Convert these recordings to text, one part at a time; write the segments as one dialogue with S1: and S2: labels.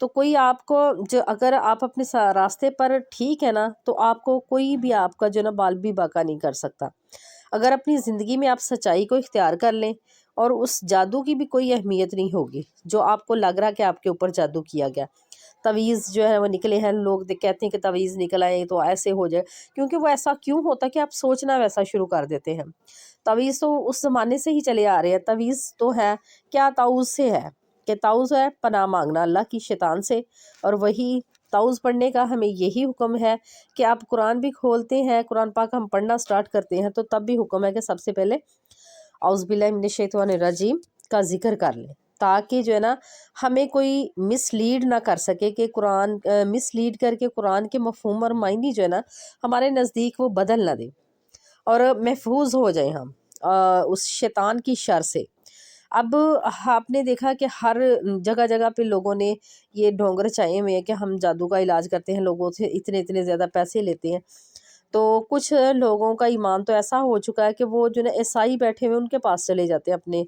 S1: تو کوئی آپ کو جو اگر آپ اپنے راستے پر ٹھیک ہے نا تو آپ کو کوئی بھی آپ کا جو نا بال بھی باقا نہیں کر سکتا۔ اگر اپنی زندگی میں آپ سچائی کو اختیار کر لیں اور اس جادو کی بھی کوئی اہمیت نہیں ہوگی جو آپ کو لگ رہا کہ آپ کے اوپر جادو کیا گیا۔ تعویذ جو ہے وہ نکلے ہیں، لوگ کہتے ہیں کہ تعویذ نکل آئے تو ایسے ہو جائے، کیونکہ وہ ایسا کیوں ہوتا کہ آپ سوچنا ویسا شروع کر دیتے ہیں۔ تعویذ تو اس زمانے سے ہی چلے آ رہے ہیں۔ تعویذ تو ہے کیا، تعوذ سے ہے کہ تعوذ ہے پناہ مانگنا اللہ کی شیطان سے، اور وہی تعوذ پڑھنے کا ہمیں یہی حکم ہے کہ آپ قرآن بھی کھولتے ہیں، قرآن پاک ہم پڑھنا سٹارٹ کرتے ہیں تو تب بھی حکم ہے کہ سب سے پہلے اعوذ باللہ من الشیطان الرجیم کا ذکر کر لیں، تاکہ جو ہے نا ہمیں کوئی مس لیڈ نہ کر سکے کہ قرآن مس لیڈ کر کے قرآن کے مفہوم اور معنی جو ہے نا ہمارے نزدیک وہ بدل نہ دے، اور محفوظ ہو جائیں ہم اس شیطان کی شر سے۔ اب آپ نے دیکھا کہ ہر جگہ جگہ پہ لوگوں نے یہ ڈھونگ رچائے ہوئے ہیں کہ ہم جادو کا علاج کرتے ہیں، لوگوں سے اتنے زیادہ پیسے لیتے ہیں۔ تو کچھ لوگوں کا ایمان تو ایسا ہو چکا ہے کہ وہ جو نا عیسائی بیٹھے ہوئے ان کے پاس چلے جاتے ہیں اپنے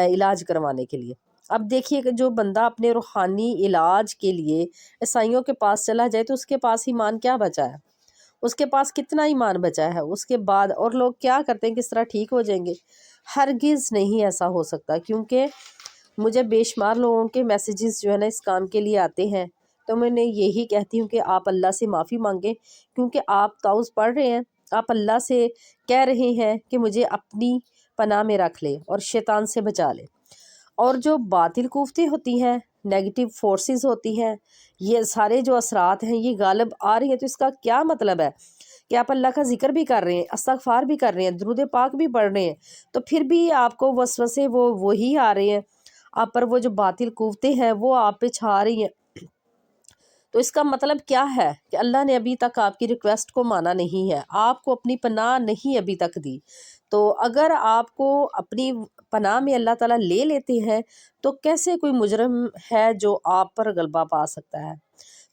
S1: علاج کروانے کے لیے۔ اب دیکھیے کہ جو بندہ اپنے روحانی علاج کے لیے عیسائیوں کے پاس چلا جائے تو اس کے پاس ایمان کیا بچا ہے، اس کے پاس کتنا ایمان بچا ہے اس کے بعد، اور لوگ کیا کرتے ہیں کس طرح ٹھیک ہو جائیں گے؟ ہرگز نہیں ایسا ہو سکتا، کیونکہ مجھے بے شمار لوگوں کے میسیجز جو ہے نا اس کام کے لیے آتے ہیں، تو میں انہیں یہی کہتی ہوں کہ آپ اللہ سے معافی مانگیں، کیونکہ آپ تعوذ پڑھ رہے ہیں، آپ اللہ سے کہہ رہے ہیں کہ مجھے اپنی پناہ میں رکھ لے اور شیطان سے بچا لے۔ اور جو باطل قوتیں ہوتی ہیں، نیگیٹو فورسز ہوتی ہیں، یہ سارے جو اثرات ہیں یہ غالب آ رہی ہیں، تو اس کا کیا مطلب ہے کہ آپ اللہ کا ذکر بھی کر رہے ہیں، استغفار بھی کر رہے ہیں، درود پاک بھی پڑھ رہے ہیں، تو پھر بھی آپ کو وسوسے وہی آ رہے ہیں، آپ پر وہ جو باطل قوتیں ہیں وہ آپ پہ چھا رہی ہیں۔ تو اس کا مطلب کیا ہے کہ اللہ نے ابھی تک آپ کی ریکویسٹ کو مانا نہیں ہے، آپ کو اپنی پناہ نہیں ابھی تک دی۔ تو اگر آپ کو اپنی پناہ میں اللہ تعالیٰ لے لیتے ہیں تو کیسے کوئی مجرم ہے جو آپ پر غلبہ پا سکتا ہے؟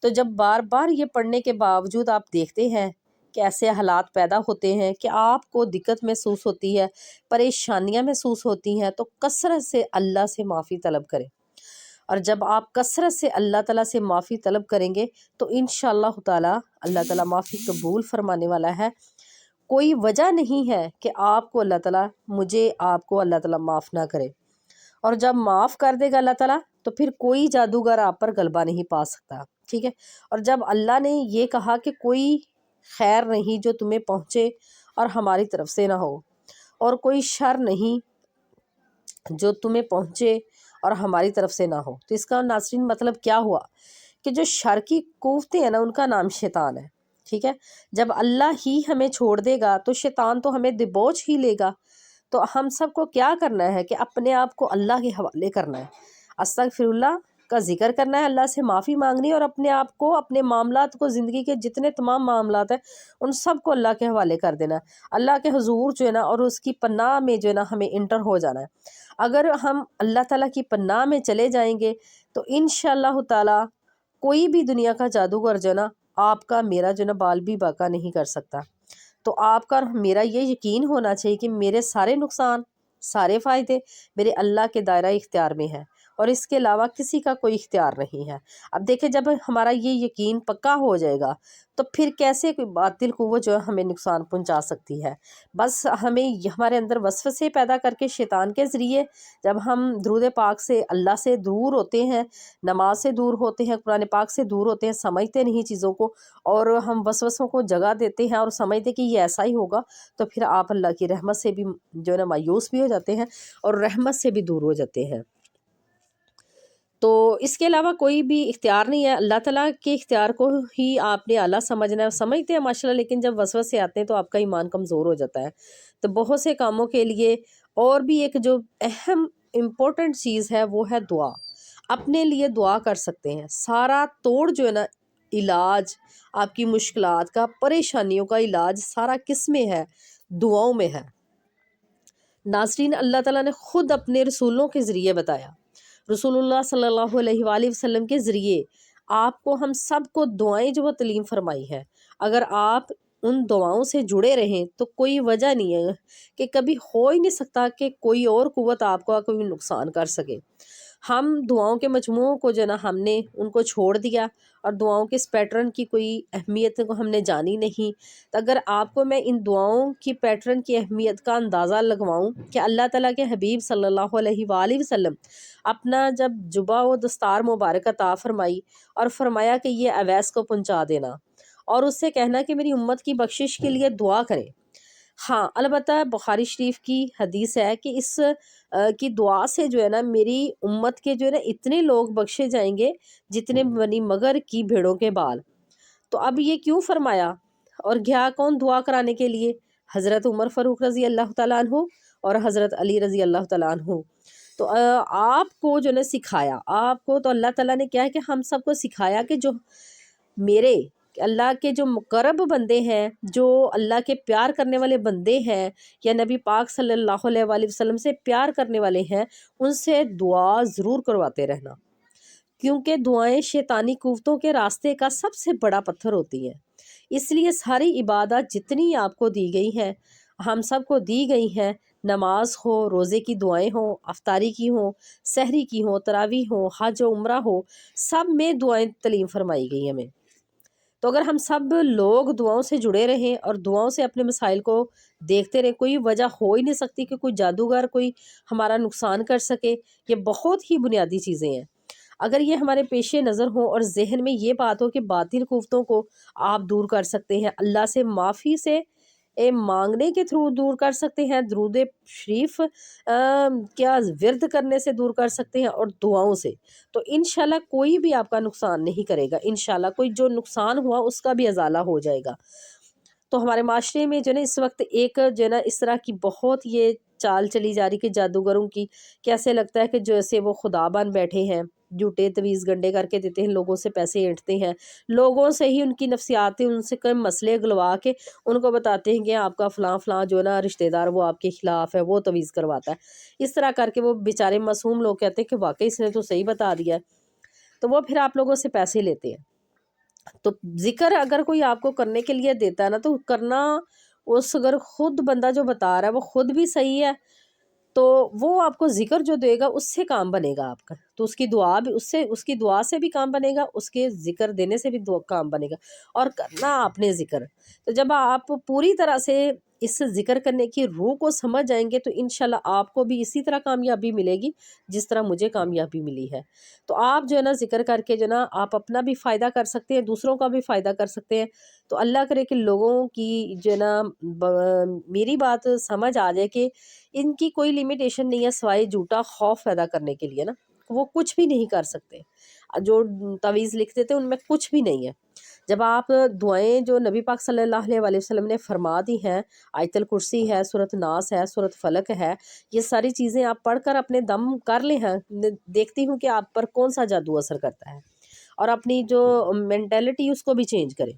S1: تو جب بار بار یہ پڑھنے کے باوجود آپ دیکھتے ہیں کہ ایسے حالات پیدا ہوتے ہیں کہ آپ کو دقت محسوس ہوتی ہے، پریشانیاں محسوس ہوتی ہیں، تو کثرت سے اللہ سے معافی طلب کریں، اور جب آپ کثرت سے اللہ تعالیٰ سے معافی طلب کریں گے تو انشاءاللہ تعالیٰ اللہ تعالیٰ معافی قبول فرمانے والا ہے۔ کوئی وجہ نہیں ہے کہ آپ کو اللہ تعالیٰ آپ کو اللہ تعالیٰ معاف نہ کرے، اور جب معاف کر دے گا اللہ تعالیٰ تو پھر کوئی جادوگر آپ پر غلبہ نہیں پا سکتا، ٹھیک ہے۔ اور جب اللہ نے یہ کہا کہ کوئی خیر نہیں جو تمہیں پہنچے اور ہماری طرف سے نہ ہو، اور کوئی شر نہیں جو تمہیں پہنچے اور ہماری طرف سے نہ ہو، تو اس کا ناظرین مطلب کیا ہوا کہ جو شر کی قوتیں ہیں نا ان کا نام شیطان ہے، ٹھیک ہے۔ جب اللہ ہی ہمیں چھوڑ دے گا تو شیطان تو ہمیں دبوچ ہی لے گا۔ تو ہم سب کو کیا کرنا ہے کہ اپنے آپ کو اللہ کے حوالے کرنا ہے، استغفر اللہ کا ذکر کرنا ہے، اللہ سے معافی مانگنی ہے، اور اپنے آپ کو، اپنے معاملات کو، زندگی کے جتنے تمام معاملات ہیں ان سب کو اللہ کے حوالے کر دینا ہے، اللہ کے حضور جو ہے نا اور اس کی پناہ میں جو ہے نا ہمیں انٹر ہو جانا ہے۔ اگر ہم اللہ تعالیٰ کی پناہ میں چلے جائیں گے تو انشاءاللہ تعالیٰ کوئی بھی دنیا کا جادوگر جو ہے نا آپ کا میرا جو ہے نا بال بھی باقا نہیں کر سکتا۔ تو آپ کا اور میرا یہ یقین ہونا چاہیے کہ میرے سارے نقصان، سارے فائدے میرے اللہ کے دائرہ اختیار میں ہیں، اور اس کے علاوہ کسی کا کوئی اختیار نہیں ہے۔ اب دیکھیں جب ہمارا یہ یقین پکا ہو جائے گا تو پھر کیسے کوئی باطل قوت جو ہے ہمیں نقصان پہنچا سکتی ہے؟ بس ہمیں ہمارے اندر وسوسے پیدا کر کے شیطان کے ذریعے جب ہم درود پاک سے اللہ سے دور ہوتے ہیں، نماز سے دور ہوتے ہیں، قرآن پاک سے دور ہوتے ہیں، سمجھتے نہیں چیزوں کو، اور ہم وسوسوں کو جگہ دیتے ہیں اور سمجھتے کہ یہ ایسا ہی ہوگا، تو پھر آپ اللہ کی رحمت سے بھی جو ہے نا مایوس بھی ہو جاتے ہیں اور رحمت سے بھی دور ہو جاتے ہیں۔ تو اس کے علاوہ کوئی بھی اختیار نہیں ہے، اللہ تعالیٰ کے اختیار کو ہی آپ نے اعلیٰ سمجھنا ہے، سمجھتے ہیں ماشاءاللہ، لیکن جب وسوسے آتے ہیں تو آپ کا ایمان کمزور ہو جاتا ہے۔ تو بہت سے کاموں کے لیے اور بھی ایک جو اہم امپورٹنٹ چیز ہے وہ ہے دعا۔ اپنے لیے دعا کر سکتے ہیں، سارا توڑ جو ہے نا علاج آپ کی مشکلات کا، پریشانیوں کا علاج سارا کس میں ہے؟ دعاؤں میں ہے۔ ناظرین اللہ تعالیٰ نے خود اپنے رسولوں کے ذریعے بتایا، رسول اللہ صلی اللہ علیہ وآلہ وسلم کے ذریعے آپ کو، ہم سب کو دعائیں جو وہ تعلیم فرمائی ہے، اگر آپ ان دعاؤں سے جڑے رہیں تو کوئی وجہ نہیں ہے کہ کبھی ہو ہی نہیں سکتا کہ کوئی اور قوت آپ کو کوئی نقصان کر سکے۔ ہم دعاؤں کے مجموعوں کو جو ہے نا ہم نے ان کو چھوڑ دیا اور دعاؤں کے اس پیٹرن کی کوئی اہمیت کو ہم نے جانی نہیں. تو اگر آپ کو میں ان دعاؤں کی پیٹرن کی اہمیت کا اندازہ لگواؤں کہ اللہ تعالیٰ کے حبیب صلی اللہ علیہ وآلہ وسلم اپنا جب جبہ و دستار مبارک عطا فرمائی اور فرمایا کہ یہ اویس کو پہنچا دینا اور اس سے کہنا کہ میری امت کی بخشش کے لیے دعا کریں. ہاں البتہ بخاری شریف کی حدیث ہے کہ اس کی دعا سے جو ہے نا میری امت کے جو ہے نا اتنے لوگ بخشے جائیں گے جتنے بنی مگر کی بھیڑوں کے بال. تو اب یہ کیوں فرمایا اور گیا کون دعا کرانے کے لیے؟ حضرت عمر فاروق رضی اللہ تعالیٰ عنہ اور حضرت علی رضی اللہ تعالیٰ عنہ. تو آپ کو جو نے سکھایا، آپ کو تو اللہ تعالیٰ نے کیا ہے کہ ہم سب کو سکھایا کہ جو میرے اللہ کے جو مقرب بندے ہیں، جو اللہ کے پیار کرنے والے بندے ہیں یا نبی پاک صلی اللہ علیہ وآلہ وسلم سے پیار کرنے والے ہیں، ان سے دعا ضرور کرواتے رہنا، کیونکہ دعائیں شیطانی قوتوں کے راستے کا سب سے بڑا پتھر ہوتی ہیں. اس لیے ساری عبادات جتنی آپ کو دی گئی ہیں، ہم سب کو دی گئی ہیں، نماز ہو، روزے کی دعائیں ہوں، افطاری کی ہوں، سحری کی ہوں، تراویح ہو، حج و عمرہ ہو، سب میں دعائیں تعلیم فرمائی گئی ہمیں. تو اگر ہم سب لوگ دعاؤں سے جڑے رہیں اور دعاؤں سے اپنے مسائل کو دیکھتے رہیں، کوئی وجہ ہو ہی نہیں سکتی کہ کوئی جادوگر کوئی ہمارا نقصان کر سکے. یہ بہت ہی بنیادی چیزیں ہیں. اگر یہ ہمارے پیش نظر ہوں اور ذہن میں یہ بات ہو کہ باطل قوتوں کو آپ دور کر سکتے ہیں، اللہ سے معافی سے مانگنے کے تھرو دور کر سکتے ہیں، درود شریف کیا ورد کرنے سے دور کر سکتے ہیں اور دعاؤں سے، تو انشاءاللہ کوئی بھی آپ کا نقصان نہیں کرے گا. انشاءاللہ کوئی جو نقصان ہوا اس کا بھی ازالہ ہو جائے گا. تو ہمارے معاشرے میں جو ہے نا اس وقت ایک جو ہے نا اس طرح کی بہت یہ چال چلی جا رہی کہ جادوگروں کی، کیسے لگتا ہے کہ جیسے وہ خدا بن بیٹھے ہیں، جھوٹے تویز گنڈے کر کے دیتے ہیں، لوگوں سے پیسے اینٹتے ہیں، لوگوں سے ہی ان کی نفسیاتیں، ان سے کوئی مسئلے گلوا کے ان کو بتاتے ہیں کہ آپ کا فلاں فلاں جو ہے نا رشتہ دار وہ آپ کے خلاف ہے، وہ تویز کرواتا ہے. اس طرح کر کے وہ بیچارے معصوم لوگ کہتے ہیں کہ واقعی اس نے تو صحیح بتا دیا ہے، تو وہ پھر آپ لوگوں سے پیسے لیتے ہیں. تو ذکر اگر کوئی آپ کو کرنے کے لیے دیتا ہے نا تو کرنا، اس اگر خود بندہ جو بتا رہا ہے وہ خود بھی صحیح ہے تو وہ آپ کو ذکر جو دے گا اس سے کام بنے گا آپ کا. تو اس کی دعا بھی اس کی دعا سے بھی کام بنے گا، اس کے ذکر دینے سے بھی کام بنے گا. اور کرنا آپ نے ذکر، تو جب آپ پوری طرح سے اس ذکر کرنے کی روح کو سمجھ جائیں گے تو انشاءاللہ آپ کو بھی اسی طرح کامیابی ملے گی جس طرح مجھے کامیابی ملی ہے. تو آپ جو ہے نا ذکر کر کے جو ہے نا آپ اپنا بھی فائدہ کر سکتے ہیں، دوسروں کا بھی فائدہ کر سکتے ہیں. تو اللہ کرے کہ لوگوں کی جو ہے نا میری بات سمجھ آ جائے کہ ان کی کوئی لیمیٹیشن نہیں ہے سوائے جھوٹا خوف پیدا کرنے کے لیے نا. وہ کچھ بھی نہیں کر سکتے، جو تعویذ لکھ دیتے ان میں کچھ بھی نہیں ہے. جب آپ دعائیں جو نبی پاک صلی اللہ علیہ وآلہ وسلم نے فرما دی ہیں، آیت الکرسی ہے، سورۃ ناس ہے، سورۃ فلق ہے، یہ ساری چیزیں آپ پڑھ کر اپنے دم کر لیں ہیں، دیکھتی ہوں کہ آپ پر کون سا جادو اثر کرتا ہے اور اپنی جو مینٹیلٹی اس کو بھی چینج کریں.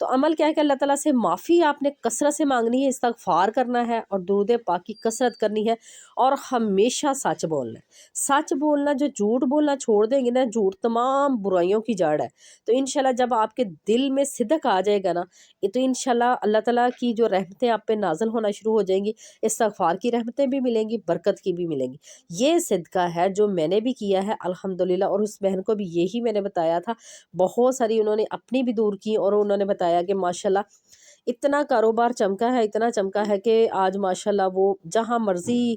S1: تو عمل کیا ہے کہ اللہ تعالیٰ سے معافی آپ نے کثرت سے مانگنی ہے، استغفار کرنا ہے اور درود پاک کی کثرت کرنی ہے اور ہمیشہ سچ بولنا ہے. سچ بولنا، جو جھوٹ بولنا چھوڑ دیں گے نا، جھوٹ تمام برائیوں کی جڑ ہے. تو انشاءاللہ جب آپ کے دل میں صدق آ جائے گا نا تو انشاءاللہ اللہ تعالیٰ کی جو رحمتیں آپ پہ نازل ہونا شروع ہو جائیں گی، استغفار کی رحمتیں بھی ملیں گی، برکت کی بھی ملیں گی. یہ صدقہ ہے جو میں نے بھی کیا ہے الحمدللہ، اور اس بہن کو بھی یہی میں نے بتایا تھا. بہت ساری انہوں نے اپنی بھی دور کی اور انہوں نے بتایا کہ ماشاءاللہ اتنا کاروبار چمکا ہے، اتنا چمکا ہے کہ آج ماشاءاللہ وہ جہاں مرضی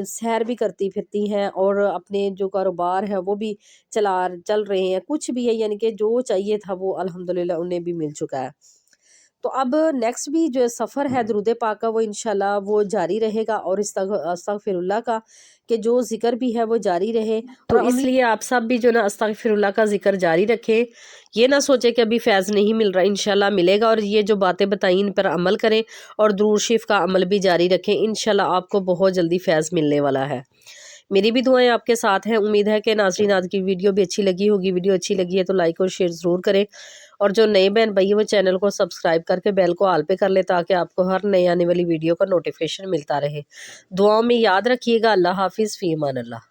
S1: سیر بھی کرتی پھرتی ہیں اور اپنے جو کاروبار ہے وہ بھی چل رہے ہیں. کچھ بھی ہے یعنی کہ جو چاہیے تھا وہ الحمدللہ انہیں بھی مل چکا ہے. تو اب نیکسٹ بھی جو سفر ہے درود پاک کا وہ انشاءاللہ وہ جاری رہے گا، اور استغفر اللہ کا کہ جو ذکر بھی ہے وہ جاری رہے. تو اس لیے آپ سب بھی جو نا استغفر اللہ کا ذکر جاری رکھیں. یہ نہ سوچے کہ ابھی فیض نہیں مل رہا، انشاءاللہ ملے گا. اور یہ جو باتیں بتائیں ان پر عمل کریں اور درود شریف کا عمل بھی جاری رکھیں، انشاءاللہ آپ کو بہت جلدی فیض ملنے والا ہے. میری بھی دعائیں آپ کے ساتھ ہیں. امید ہے کہ ناظرین آج کی ویڈیو بھی اچھی لگی ہوگی. ویڈیو اچھی لگی ہے تو لائک اور شیئر ضرور کریں، اور جو نئے بہن بھائی وہ چینل کو سبسکرائب کر کے بیل کو آل پہ کر لیں تاکہ آپ کو ہر نئی آنے والی ویڈیو کا نوٹیفیکیشن ملتا رہے. دعاؤں میں یاد رکھیے گا. اللہ حافظ، فی امان اللہ.